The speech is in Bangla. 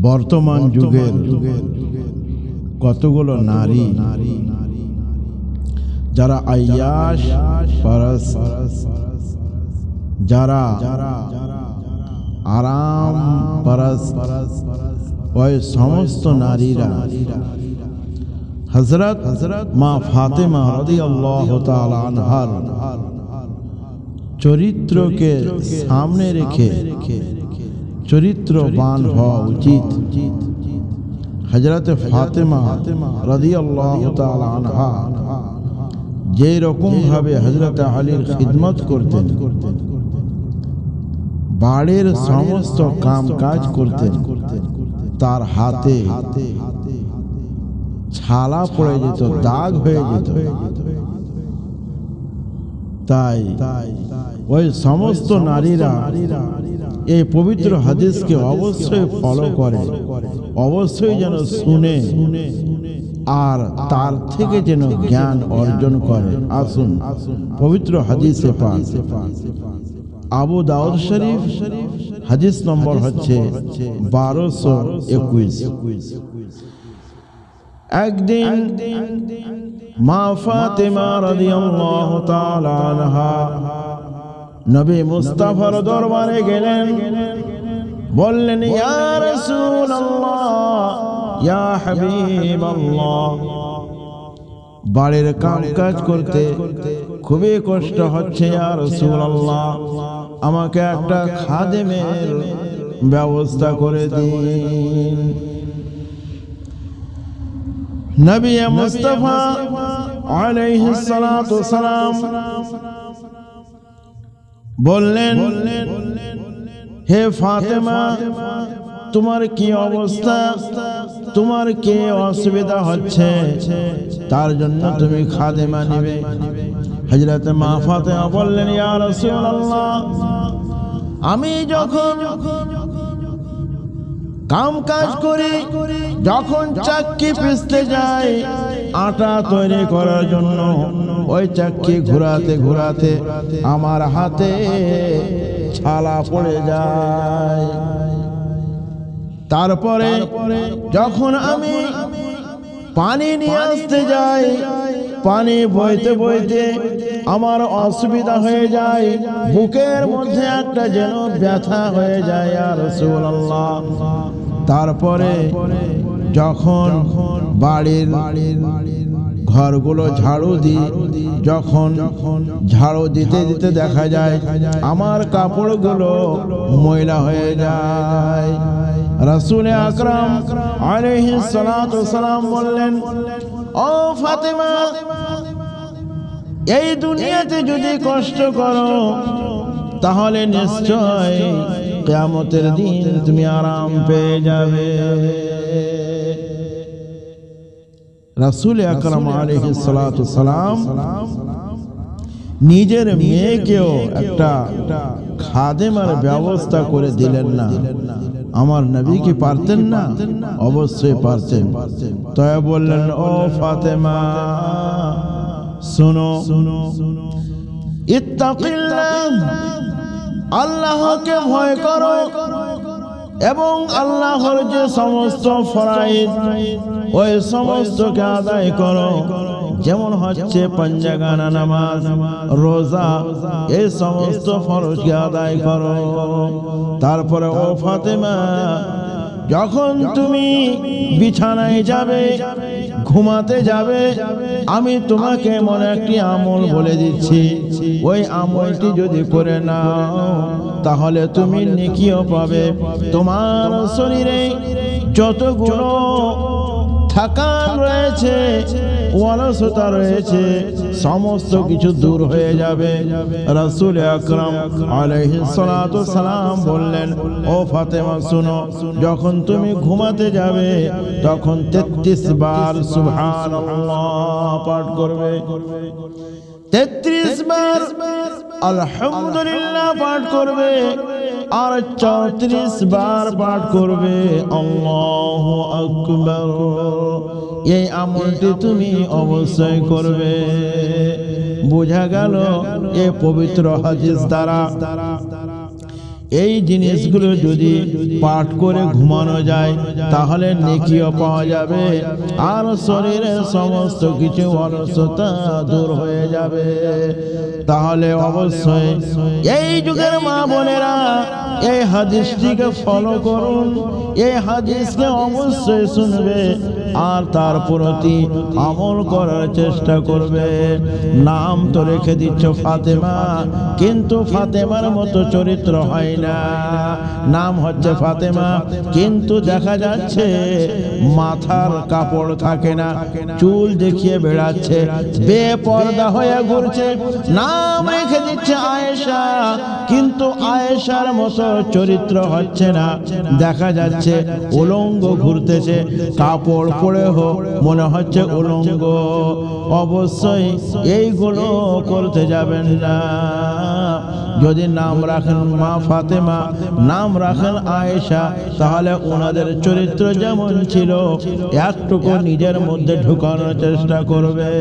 বর্তমান যুগের কতগুলো নারী যারা আয়াশ পারস, যারা আরাম পারস, ওই সমস্ত নারীরা হযরত মা ফাতেমা রাদিয়াল্লাহু তাআলা আনহার চরিত্রকে সামনে রেখে চরিত্রবান হওয়া উচিত। হযরত ফাতেমা রাদিয়াল্লাহু তাআলা আনহা যে রকম ভাবে হযরত আলীর খিদমত করতেন, বাড়ির সমস্ত কাম কাজ করতেন, তার হাতে ছালা পড়ে যেত, দাগ হয়ে যেত। তাই ওই সমস্ত নারীরা এই পবিত্র হাদিসকে অবশ্যই ফলো করে, অবশ্যই যেন শুনে আর তার থেকে যেন জ্ঞান অর্জন করে। আসুন পবিত্র হাদিসে পাক আবু দাউদ শরীফ হাদিস নম্বর হচ্ছে 1221। একদিন মা ফাতেমা রাদিয়াল্লাহু তাআলা আনহা নবী মুস্তাফার দরবারে গেলেন, বললেন, ইয়া রাসূলুল্লাহ, ইয়া হাবিবাল্লাহ, বাড়ির কাম কাজ করতে খুবই কষ্ট হচ্ছে, ইয়া রাসূলুল্লাহ, আমাকে একটা খাদেমের ব্যবস্থা করে দিন। নবী মুস্তাফা আলাইহিস সালাতু সালাম বললেন, হে ফাতেমা, তোমার কি অবস্থা, তোমার কি অসুবিধা হচ্ছে, তার জন্য তুমি খাদেমা নেবে? হযরত মা ফাতেমা বললেন, ইয়া রাসূলুল্লাহ, আমি যখন কাম কাজ করি, যখন চাক্কি পিষতে যাই আটা তৈরি করার জন্য, ওই চাক্কি ঘোরাতে ঘোরাতে আমার হাতে ছালা পড়ে যায়। তারপরে যখন আমি পানি নিয়ে আসতে যাই, পানি বইতে বইতে আমার অসুবিধা হয়ে যায়, বুকের মধ্যে একটা যেন ব্যথা হয়ে যায়, ইয়া রাসূলুল্লাহ। তারপরে যখন বাড়ির ঘরগুলো ঝাড়ু দিই, যখন ঝাড়ু দিতে দিতে দেখা যায় আমার কাপড়গুলো ময়লা হয়ে যায়। রাসূল আকরাম আলাইহিস সালাতু সালাম বললেন, ও ফাতেমা, এই দুনিয়াতে যদি কষ্ট করো তাহলে নিশ্চয় কিয়ামতের দিন তুমি আরাম পেয়ে যাবে। রাসূল আকরাম আলাইহিস সালাতু সালাম নিজের মেয়েকেও একটা খাদেমার ব্যবস্থা করে দিলেন না? আমার নবী কি পারতেন না? অবশ্যই পারতেন। তাই বললেন, ও ফাতেমা, শোনো, ইত্তাকিল্লাহ, আল্লাহকে ভয় করো এবং আল্লাহর যে সমস্ত ফরজ ওই সমস্তকে আদায় করো, যেমন হচ্ছে পাঞ্জাগানা নামাজ, রোজা, এই সমস্ত ফরজকে আদায় করো। তারপরে ও ফাতেমা, যখন তুমি বিছানায় যাবে, ঘুমাতে যাবে, আমি তোমাকে এমন একটি আমল বলে দিচ্ছি, ওই আমলটি যদি করে নাও তাহলে তুমি নেকিও পাবে। তোমার শরীরে যতগুলো থাকান রয়েছে, অলসতা রয়েছে, সমস্ত কিছু দূর হয়ে যাবে। রাসূল আকরাম আলাইহিস সালাতু সালাম বললেন, ও ফাতেমা, শুনো, যখন তুমি ঘুমাতে যাবে তখন 33 বার সুবহানাল্লাহ পাঠ করবে, 33 বার আলহামদুলিল্লাহ পাঠ করবে, আর 34 বার পাঠ করবে আল্লাহু আকবার। এই আমলটি তুমি অবশ্যই করবে। বোঝা গেল এই পবিত্র হাদিস দ্বারা এই জিনিসগুলো যদি পাঠ করে ঘুমানো যায় তাহলে নেকিও পাওয়া যাবে আর শরীরের সমস্ত কিছু অলসতা দূর হয়ে যাবে। তাহলে অবশ্যই এই যুগের মা বোনেরা এই হাদিসটিকে ফলো করুন, এই হাদিসকে অবশ্যই শুনবে আর তার প্রতি আমল করার চেষ্টা করবে। নাম তো রেখে দিচ্ছ ফাতেমা, কিন্তু ফাতেমার মতো চরিত্র হয় না। নাম হচ্ছে ফাতেমা, কিন্তু দেখা যাচ্ছে মাথার কাপড় থাকে না, চুল দেখিয়ে বেড়াচ্ছে, বেপর্দা হয়ে ঘুরছে। নাম রেখে দিচ্ছে আয়েশা, কিন্তু আয়েশার মতো চরিত্র হচ্ছে না, দেখা যাচ্ছে উলঙ্গ ঘুরতেছে, কাপড় পরে হোক মনে হচ্ছে উলঙ্গ। অবশ্যই এইগুলো করতে যাবেন না। যদি নাম রাখেন মা ফাতেমা, নাম রাখেন আয়েশা, তাহলে ওনাদের চরিত্র যেমন ছিল একটুকু নিজের মধ্যে ঢুকানোর চেষ্টা করবে।